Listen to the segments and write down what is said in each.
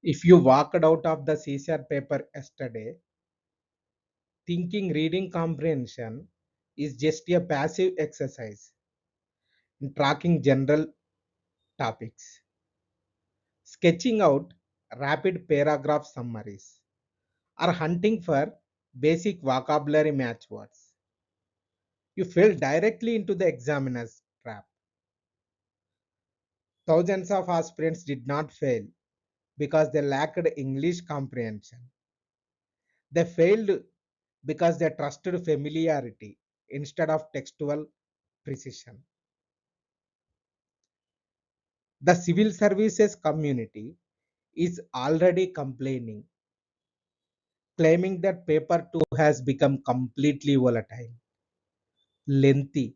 If you walked out of the CSAT paper yesterday thinking reading comprehension is just a passive exercise in tracking general topics, sketching out rapid paragraph summaries, or hunting for basic vocabulary match words, you fell directly into the examiner's trap. Thousands of aspirants did not fail because they lacked English comprehension. They failed because they trusted familiarity instead of textual precision. The civil services community is already complaining, claiming that paper 2 has become completely volatile, lengthy,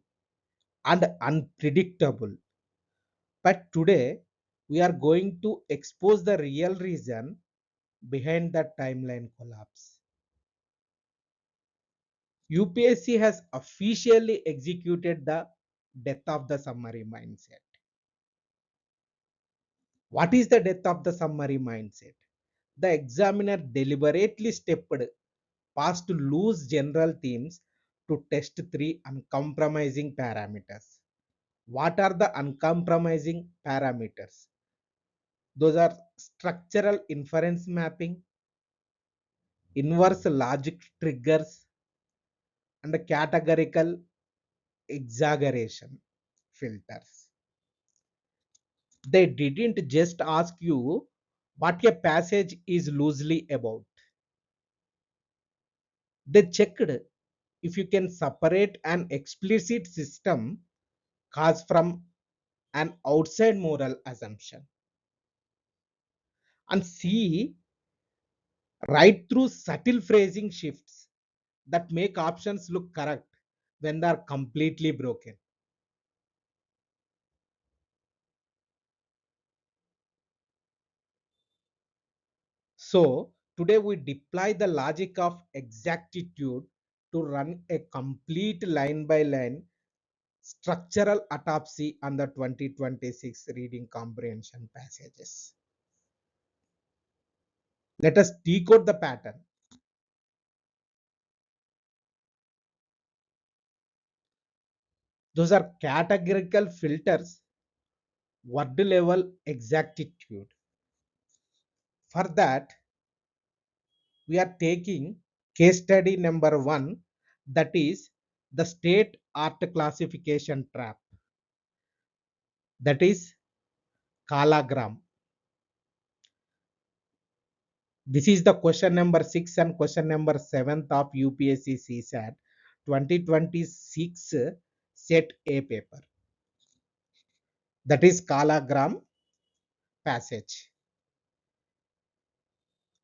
and unpredictable. But today, we are going to expose the real reason behind the timeline collapse. UPSC has officially executed the death of the summary mindset. What is the death of the summary mindset? The examiner deliberately stepped past loose general themes to test three uncompromising parameters. What are the uncompromising parameters? Those are structural inference mapping, inverse logic triggers, and categorical exaggeration filters. They didn't just ask you what a passage is loosely about. They checked if you can separate an explicit system cause from an outside moral assumption and see right through subtle phrasing shifts that make options look correct when they are completely broken. So today we deploy the logic of exactitude to run a complete line by line structural autopsy on the 2026 reading comprehension passages. Let us decode the pattern. Those are categorical filters, word level exactitude. For that, we are taking case study number 1, that is the state art classification trap, that is Kalagram. This is the question number 6 and question number 7 of UPSC CSAT 2026 set A paper, that is Kalagram passage.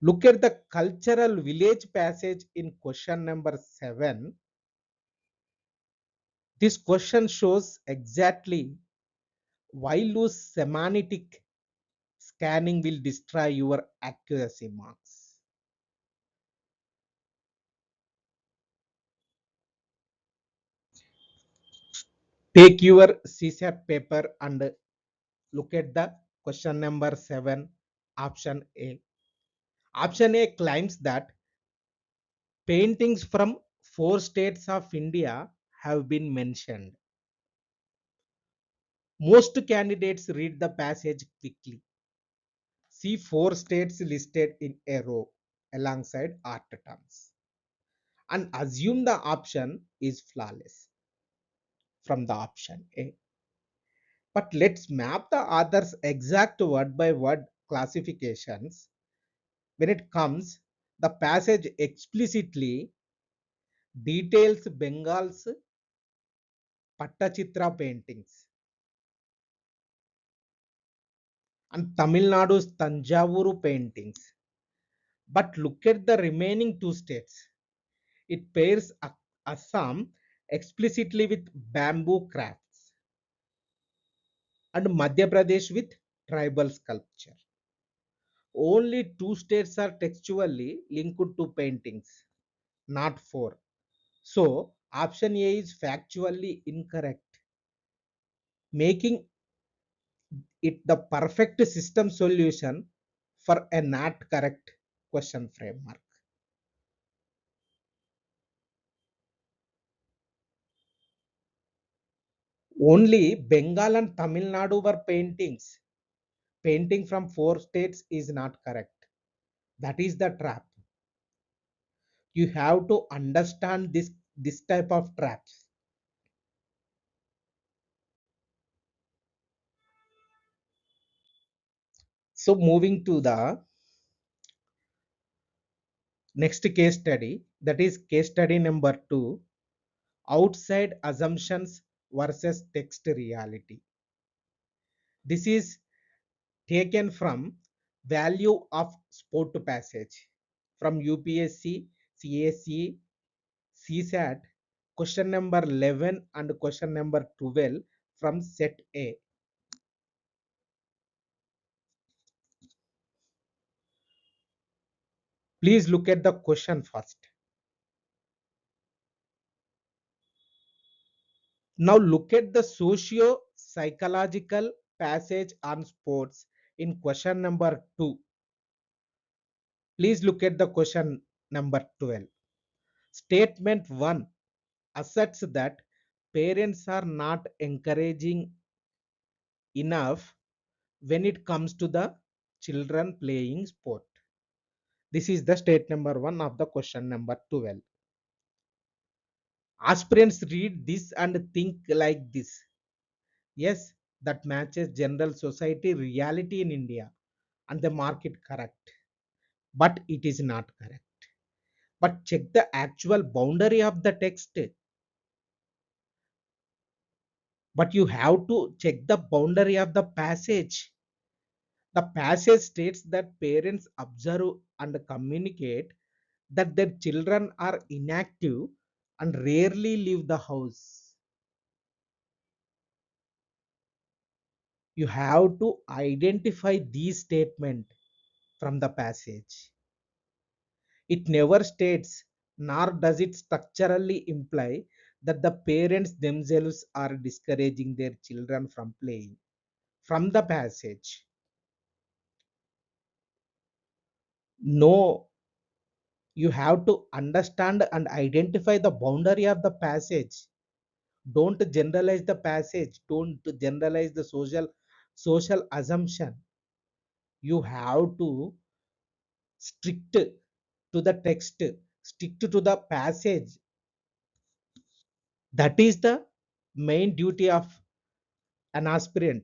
Look at the cultural village passage in question number 7. This question shows exactly why loose semantic scanning will destroy your accuracy marks. Take your CSAT paper and look at the question number 7, option A. Option A claims that paintings from 4 states of India have been mentioned. Most candidates read the passage quickly. See 4 states listed in a row alongside art terms and assume the option is flawless from the option A. But let's map the author's exact word by word classifications. When it comes, the passage explicitly details Bengal's Pattachitra paintings and Tamil Nadu's Tanjavuru paintings. But look at the remaining 2 states. It pairs Assam explicitly with bamboo crafts and Madhya Pradesh with tribal sculpture. Only 2 states are textually linked to paintings, not 4. So option A is factually incorrect, making it the perfect system solution for a not correct question framework. Only Bengal and Tamil Nadu were paintings. Painting from 4 states is not correct. That is the trap. You have to understand this type of traps. So moving to the next case study, that is case study number 2, outside assumptions versus text reality. This is taken from value of sport passage from UPSC CSE CSAT question number 11 and question number 12 from set A. Please look at the question first. Now look at the socio psychological passage on sports in question number 2. Please look at the question number 12. Statement 1 asserts that parents are not encouraging enough when it comes to the children playing sport. This is the state number 1 of the question number 12. Aspirants read this and think like this. Yes, that matches general society reality in India and the market correct. But it is not correct. But check the actual boundary of the text. But you have to check the boundary of the passage. The passage states that parents observe and communicate that their children are inactive and rarely leave the house. You have to identify these statements from the passage. It never states, nor does it structurally imply that the parents themselves are discouraging their children from playing. From the passage, no, you have to understand and identify the boundary of the passage. Don't generalize the passage. Don't generalize the social assumption. You have to strict to the text, stick to the passage. That is the main duty of an aspirant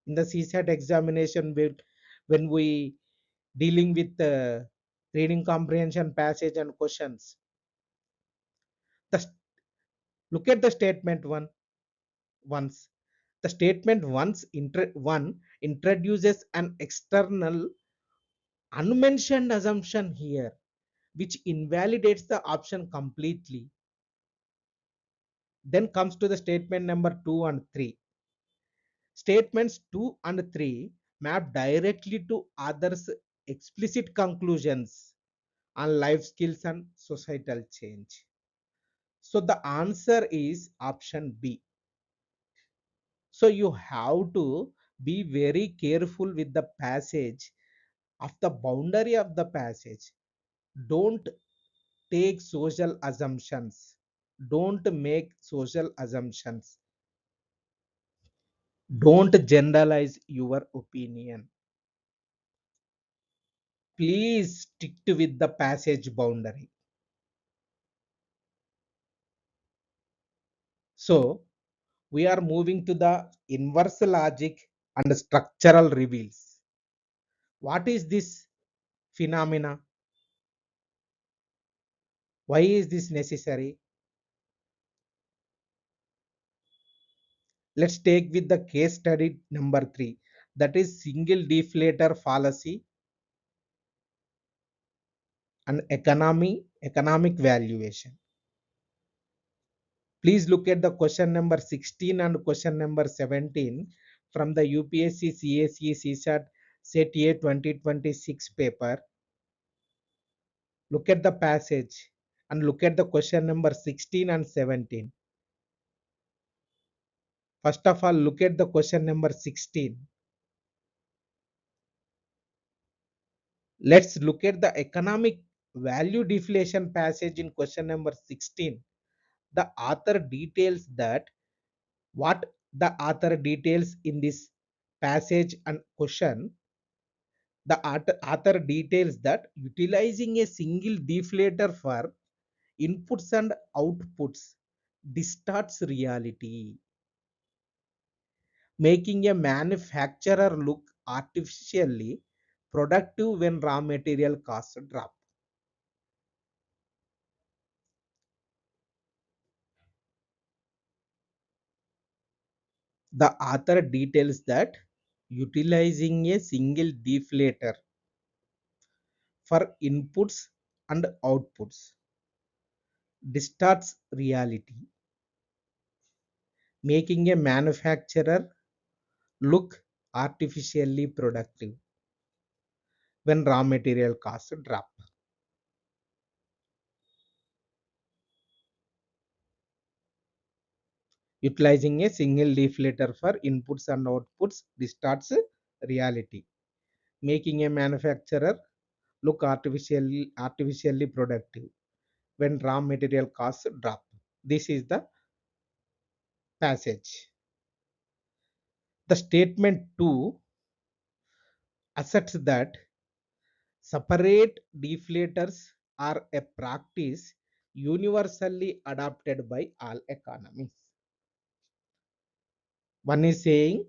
in the CSAT examination. When we dealing with reading comprehension passage and questions, the, look at the statement once. The statement one introduces an external unmentioned assumption here, which invalidates the option completely. Then comes to the statement number 2 and 3. Statements 2 and 3 map directly to others' explicit conclusions on life skills and societal change. So the answer is option B. So you have to be very careful with the passage of the boundary of the passage. Don't take social assumptions. Don't make social assumptions. Don't generalize your opinion. Please stick to with the passage boundary. So we are moving to the inverse logic and structural reveals. What is this phenomena? Why is this necessary? Let's take with the case study number 3, that is single deflator fallacy and economic valuation. Please look at the question number 16 and question number 17 from the UPSC CSE CSAT Set A 2026 paper. Look at the passage and look at the question number 16 and 17. First of all, look at the question number 16. Let's look at the economic value deflation passage in question number 16. The author details that what the author details in this passage and question. The author details that utilizing a single deflator for inputs and outputs distorts reality, making a manufacturer look artificially productive when raw material costs drop. The author details that utilizing a single deflator for inputs and outputs distorts reality, making a manufacturer look artificially productive when raw material costs drop. Utilizing a single deflator for inputs and outputs distorts reality, making a manufacturer look artificially productive when raw material costs drop. This is the passage. The statement 2 asserts that separate deflators are a practice universally adopted by all economies. One is saying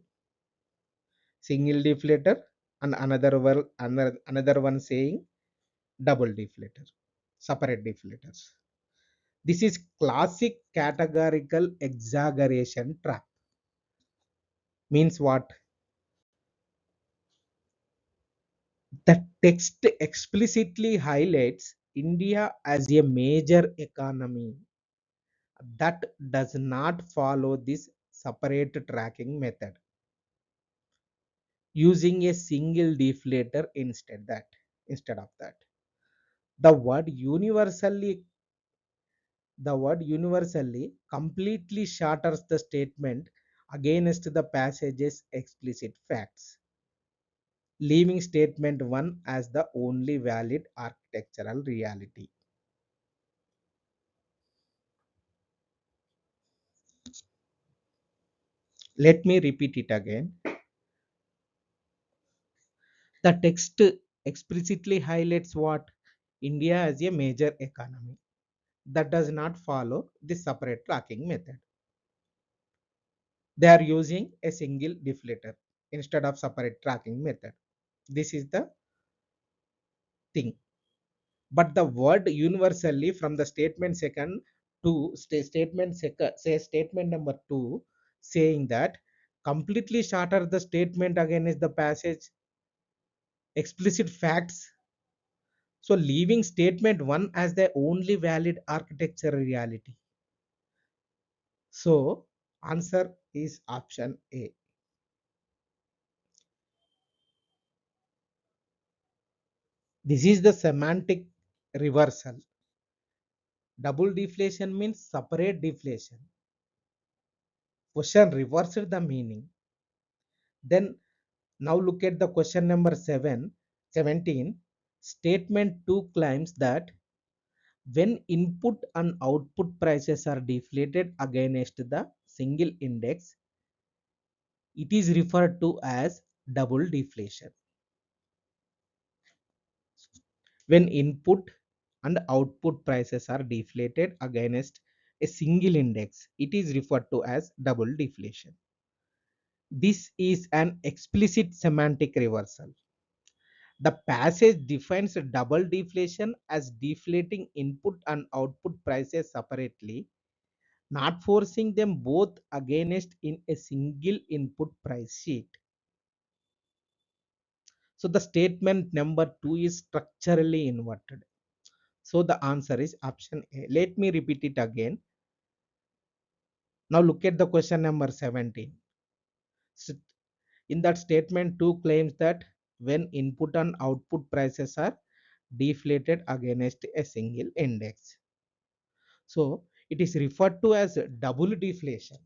single deflator and another one saying double deflator, separate deflators. This is classic categorical exaggeration trap. Means what? The text explicitly highlights India as a major economy that does not follow this separate tracking method, using a single deflator instead of that. The word universally the word universally completely shatters the statement against the passage's explicit facts, leaving statement 1 as the only valid architectural reality. Let me repeat it again. The text explicitly highlights what? India as a major economy that does not follow the separate tracking method. They are using a single deflator instead of separate tracking method. This is the thing. But the word universally from the statement second to statement number 2 saying that completely shatter the statement against the passage explicit facts, so leaving statement 1 as the only valid architectural reality. So answer is option A. This is the semantic reversal. Double deflation means separate deflation. Question reversed the meaning. Then now look at the question number 17. Statement 2 claims that when input and output prices are deflated against the single index, it is referred to as double deflation. When input and output prices are deflated against a single index, it is referred to as double deflation. This is an explicit semantic reversal. The passage defines double deflation as deflating input and output prices separately, not forcing them both against in a single input price sheet. So the statement number 2 is structurally inverted. So the answer is option A. Let me repeat it again. Now look at the question number 17. In that statement 2 claims that when input and output prices are deflated against a single index, so it is referred to as double deflation.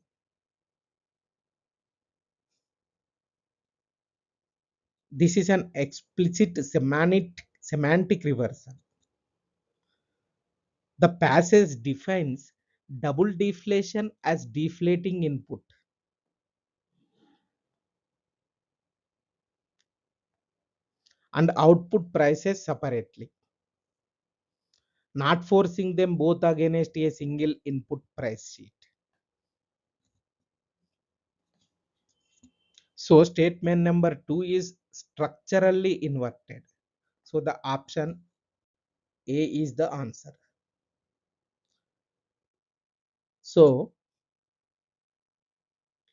This is an explicit Semantic reversal. The passage defines double deflation as deflating input and output prices separately, not forcing them both against a single input price sheet. So statement number 2 is structurally inverted. So the option A is the answer. So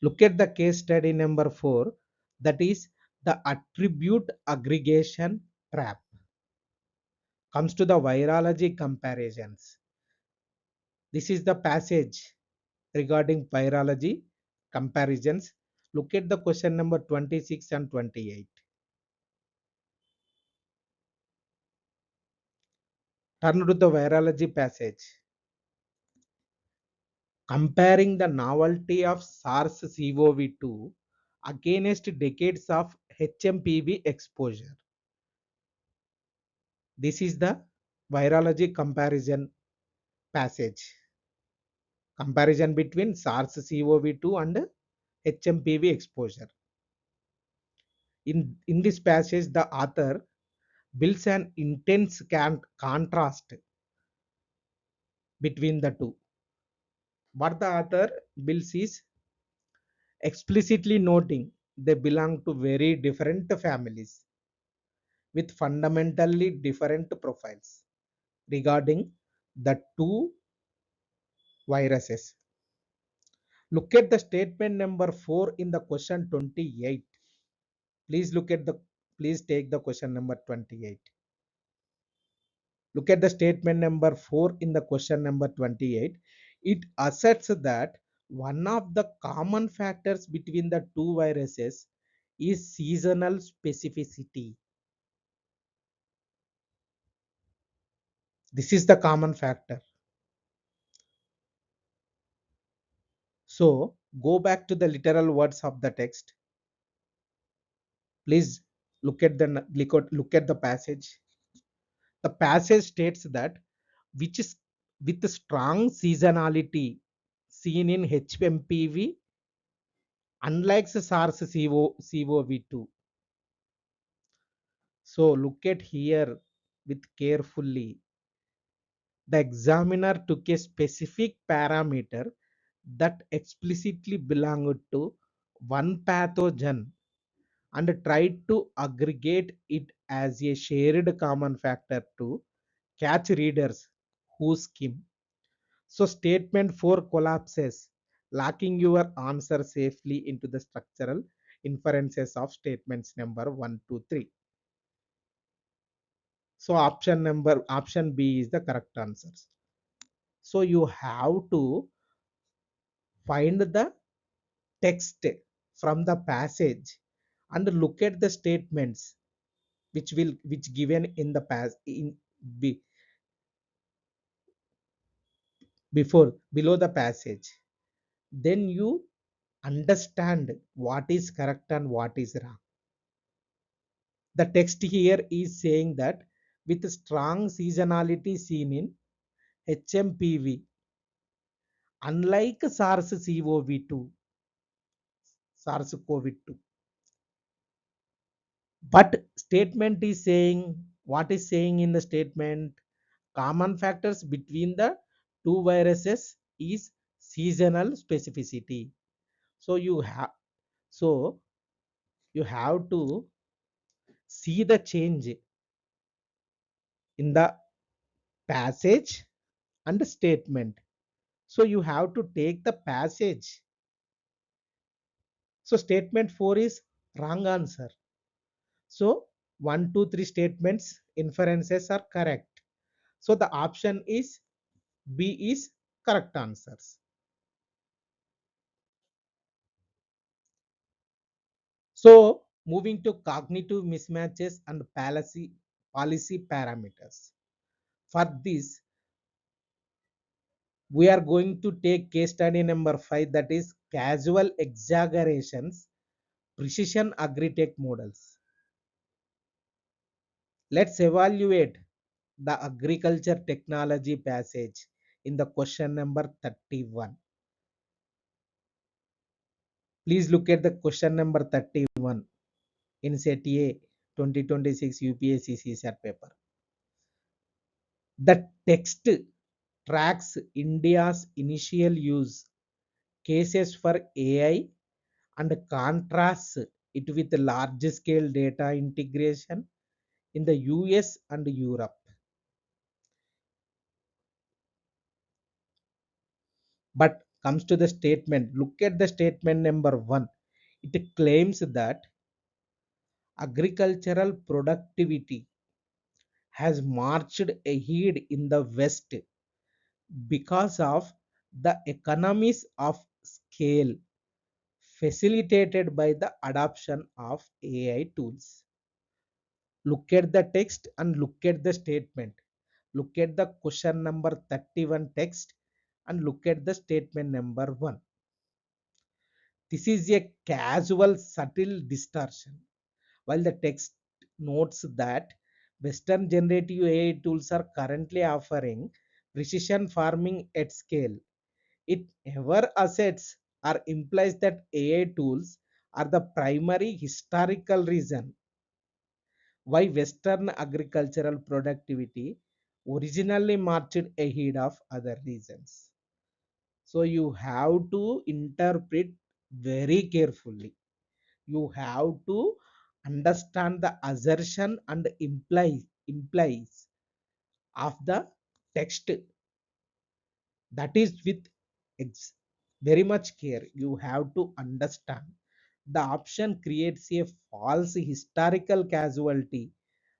look at the case study number 4, that is the attribute aggregation trap. Comes to the virology comparisons. This is the passage regarding virology comparisons. Look at the question number 26 and 28. Turn to the virology passage. Comparing the novelty of SARS-CoV-2 against decades of HMPV exposure. This is the virology comparison passage. Comparison between SARS-CoV-2 and HMPV exposure. In this passage, the author builds an intense contrast between the two. What the author builds is explicitly noting they belong to very different families with fundamentally different profiles regarding the two viruses. Look at the statement number 4 in the question 28. Please look at the please take the question number 28. Look at the statement number 4 in the question number 28. It asserts that one of the common factors between the two viruses is seasonal specificity. This is the common factor. So go back to the literal words of the text. Please look at the passage. The passage states that which is with strong seasonality seen in HMPV, unlike SARS-CoV-2. So look at here with carefully. The examiner took a specific parameter that explicitly belonged to one pathogen and tried to aggregate it as a shared common factor to catch readers who skim. So statement 4 collapses, locking your answer safely into the structural inferences of statements number 1, 2, 3. So option B is the correct answers. So you have to find the text from the passage and look at the statements which given in the past in before below the passage. Then you understand what is correct and what is wrong. The text here is saying that with strong seasonality seen in HMPV, unlike SARS-CoV-2, SARS-CoV-2. But statement is saying, what is saying in the statement? Common factors between the two viruses is seasonal specificity. So so you have to see the change in the passage and statement. So you have to take the passage. So statement 4 is wrong answer. So 1, 2, 3 statements inferences are correct. So the option is B is correct answers. So moving to cognitive mismatches and policy parameters. For this, we are going to take case study number 5, that is casual exaggerations, precision agri-tech models. Let's evaluate the agriculture technology passage in the question number 31. Please look at the question number 31 in set A 2026 UPSC CSAT paper. The text tracks India's initial use cases for AI and contrasts it with large scale data integration in the US and Europe. But comes to the statement, look at the statement number 1. It claims that agricultural productivity has marched ahead in the West because of the economies of scale facilitated by the adoption of AI tools. Look at the text and look at the statement. Look at the question number 31 text and look at the statement number 1. This is a casual, subtle distortion. While the text notes that Western generative AI tools are currently offering precision farming at scale, it never asserts or implies that AI tools are the primary historical reason why Western agricultural productivity originally marched ahead of other regions. So you have to interpret very carefully. You have to understand the assertion and implies of the text. That is with very much care. You have to understand. The option creates a false historical casualty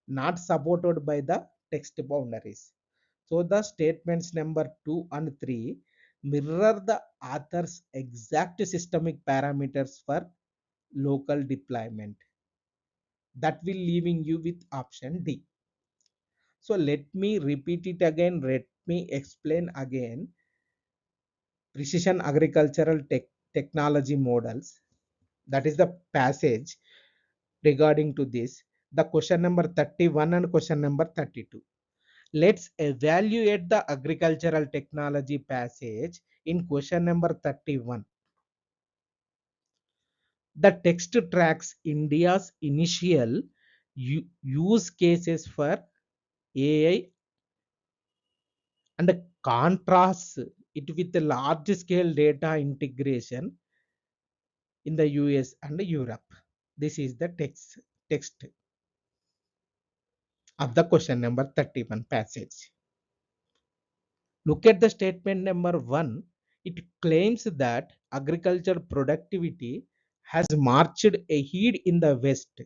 not supported by the text boundaries. So the statements number 2 and 3 mirror the author's exact systemic parameters for local deployment. That will leaving you with option D. So let me repeat it again. Let me explain again. Precision agricultural technology models. That is the passage regarding to this. The question number 31 and question number 32. Let's evaluate the agricultural technology passage in question number 31. The text tracks India's initial use cases for AI and contrasts it with the large scale data integration in the US and Europe. This is the text of the question number 31 passage. Look at the statement number 1. It claims that agriculture productivity has marched ahead in the West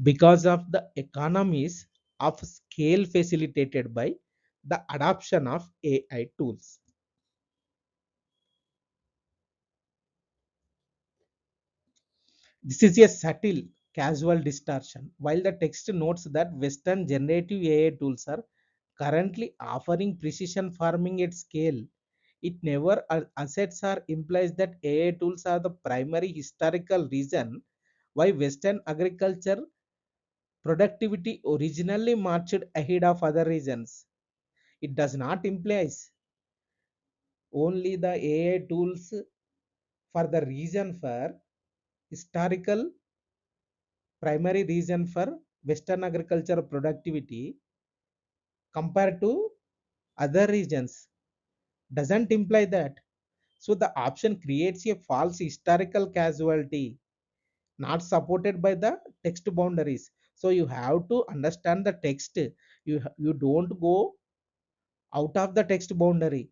because of the economies of scale facilitated by the adoption of AI tools. This is a subtle casual distortion. While the text notes that Western generative AI tools are currently offering precision farming at scale, it never asserts or implies that AI tools are the primary historical reason why Western agriculture productivity originally marched ahead of other regions. It does not imply only the AI tools for the reason for historical primary reason for Western agriculture productivity compared to other regions. Doesn't imply that. So the option creates a false historical casualty not supported by the text boundaries. So you have to understand the text. You don't go out of the text boundary.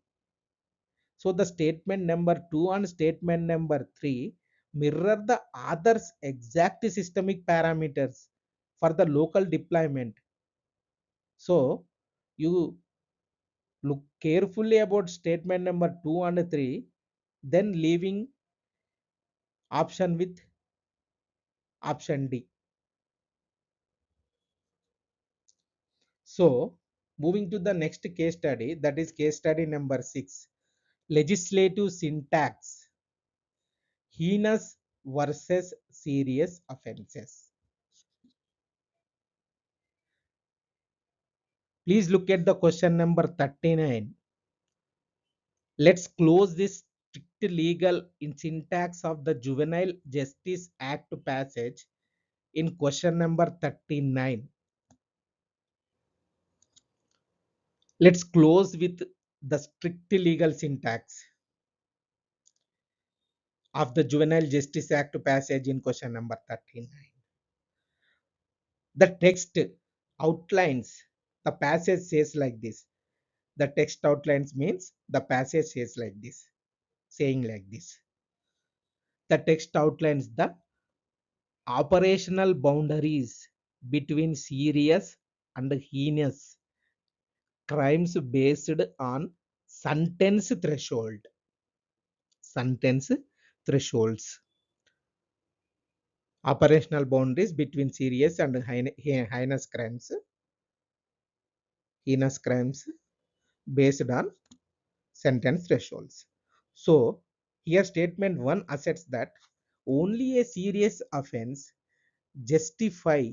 So the statement number 2 and statement number 3 mirror the author's exact systemic parameters for the local deployment. So you look carefully about statement number 2 and 3, then leaving option with option D. So moving to the next case study, that is case study number 6. Legislative syntax, heinous versus serious offenses. Please look at the question number 39. Let's close this strict legal in syntax of the Juvenile Justice Act passage in question number 39. Let's close with the strict legal syntax of the Juvenile Justice Act passage in question number 39. The text outlines, the passage says like this. The text outlines means the passage says like this, saying like this. The text outlines the operational boundaries between serious and heinous crimes based on sentence threshold. Sentence thresholds. Operational boundaries between serious and heinous crimes. Heinous crimes based on sentence thresholds. So here statement 1 asserts that only a serious offense justify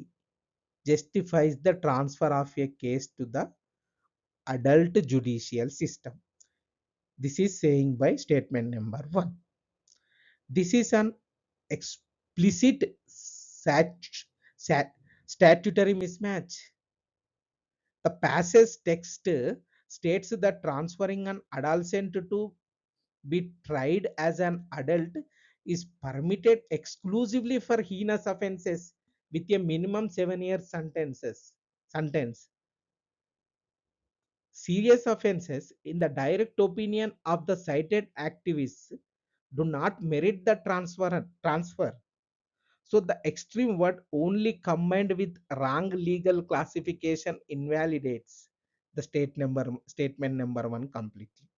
justifies the transfer of a case to the adult judicial system. This is saying by statement number 1. This is an explicit statutory mismatch. The passage text states that transferring an adolescent to be tried as an adult is permitted exclusively for heinous offenses with a minimum 7-year sentence. Serious offenses, in the direct opinion of the cited activists, do not merit the transfer. So the extreme word only combined with wrong legal classification invalidates the statement number 1 completely,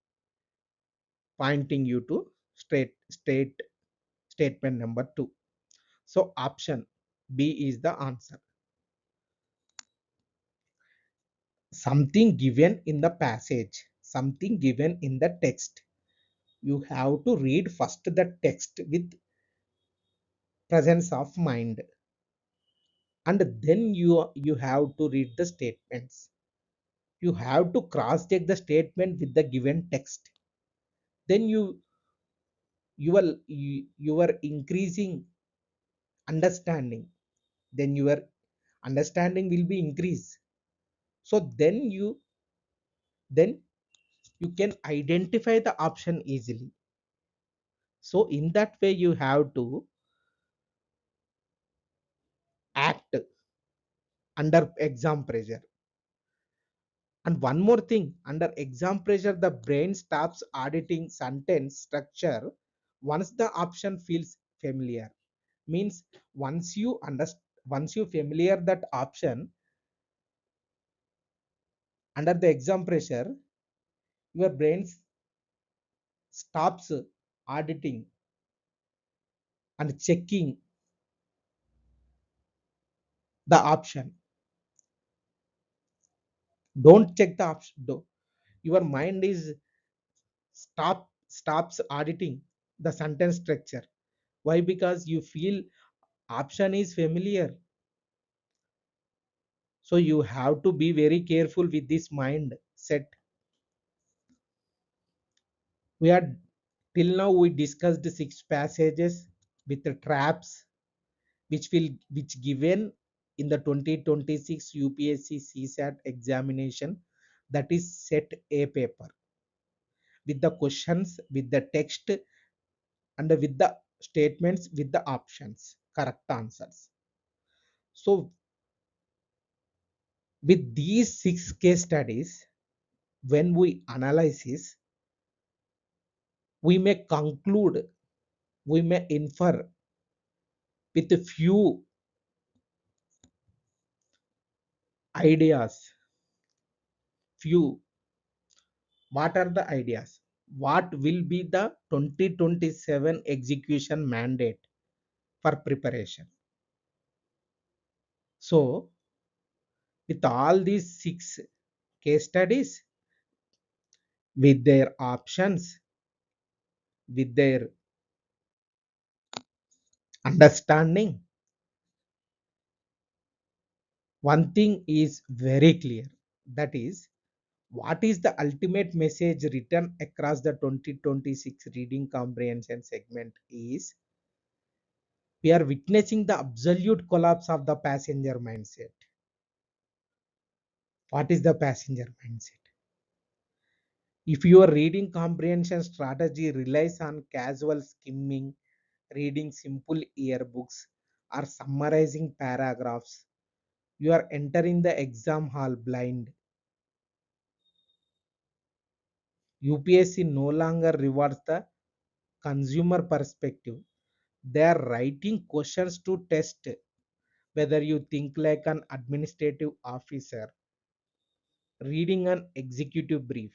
pointing you to statement number 2. So option B is the answer. Something given in the passage, something given in the text. You have to read first the text with presence of mind, and then you have to read the statements. You have to cross check the statement with the given text. Then you are increasing understanding. Then your understanding will be increased. So then you can identify the option easily. So in that way you have to act under exam pressure. And one more thing, under exam pressure the brain stops auditing sentence structure once the option feels familiar. Means once you familiar that option, under the exam pressure your brain stops auditing and checking the option. Don't check the option. Your mind is stops auditing the sentence structure. Why? Because you feel option is familiar. So you have to be very careful with this mind set. We are till now we discussed 6 passages with the traps which given in the 2026 UPSC CSAT examination, that is set A paper, with the questions, with the text, and with the statements, with the options, correct answers. So with these 6 case studies, when we analyze this, we may conclude, we may infer with a few ideas. Few. What are the ideas? What will be the 2027 execution mandate for preparation? So with all these 6 case studies, with their options, with their understanding, one thing is very clear. That is, what is the ultimate message written across the 2026 reading comprehension segment is we are witnessing the absolute collapse of the passenger mindset. What is the passenger mindset? If your reading comprehension strategy relies on casual skimming, reading simple yearbooks, or summarizing paragraphs, you are entering the exam hall blind. UPSC no longer rewards the consumer perspective. They are writing questions to test whether you think like an administrative officer reading an executive brief,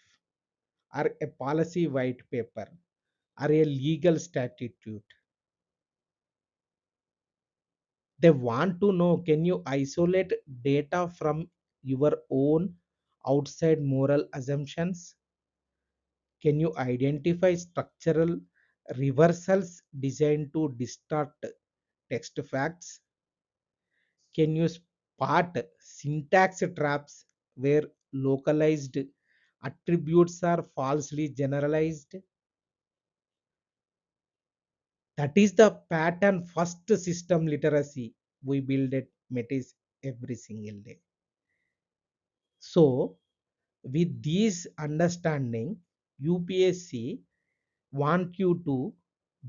or a policy white paper, or a legal statute. They want to know, can you isolate data from your own outside moral assumptions? Can you identify structural reversals designed to distort text facts? Can you spot syntax traps where localized attributes are falsely generalized? That is the pattern first system literacy we build at Metis every single day. So, with this understanding, UPSC want you to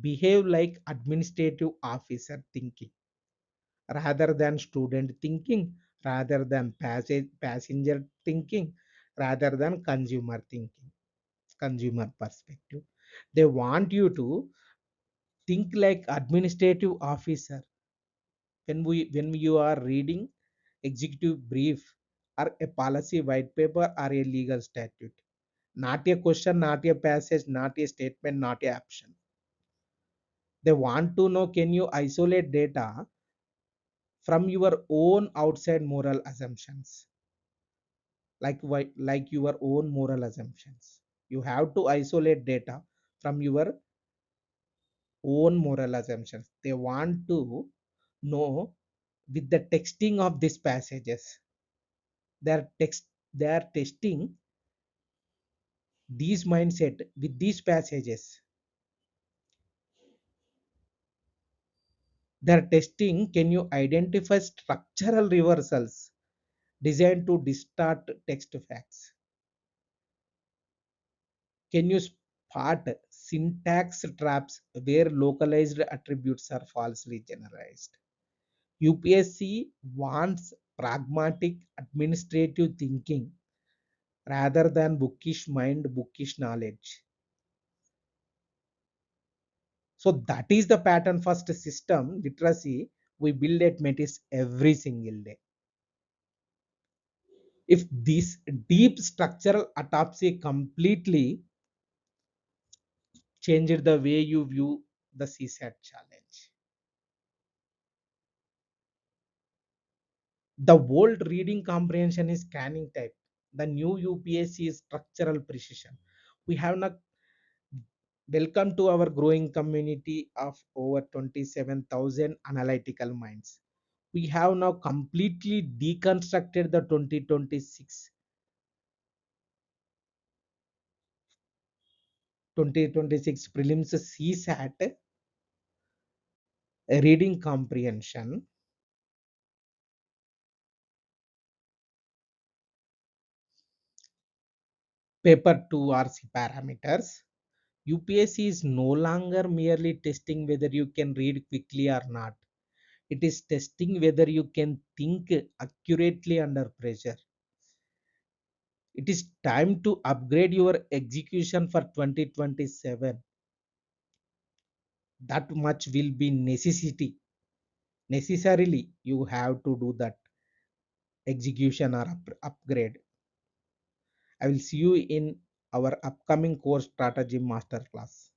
behave like administrative officer thinking rather than student thinking, rather than passenger thinking, rather than consumer thinking, consumer perspective. They want you to think like administrative officer when you are reading executive brief or a policy white paper or a legal statute, not a question, not a passage, not a statement, not a option. They want to know, can you isolate data from your own outside moral assumptions, like your own moral assumptions. You have to isolate data from your own moral assumptions. They want to know with the texting of these passages. They are testing these mindset with these passages. They are testing, can you identify structural reversals designed to distort text facts? Can you spot syntax traps where localized attributes are falsely generalized? UPSC wants pragmatic administrative thinking rather than bookish mind, bookish knowledge. So that is the pattern first system literacy we build at Metis every single day. If this deep structural autopsy completely changed the way you view the CSAT challenge. The old reading comprehension is scanning type. The new UPSC is structural precision. We have now welcome to our growing community of over 27,000 analytical minds. We have now completely deconstructed the 2026 prelims CSAT reading comprehension paper 2 RC parameters. UPSC is no longer merely testing whether you can read quickly or not. It is testing whether you can think accurately under pressure. It is time to upgrade your execution for 2027. That much will be necessity. Necessarily, you have to do that execution or upgrade. I will see you in our upcoming course strategy masterclass.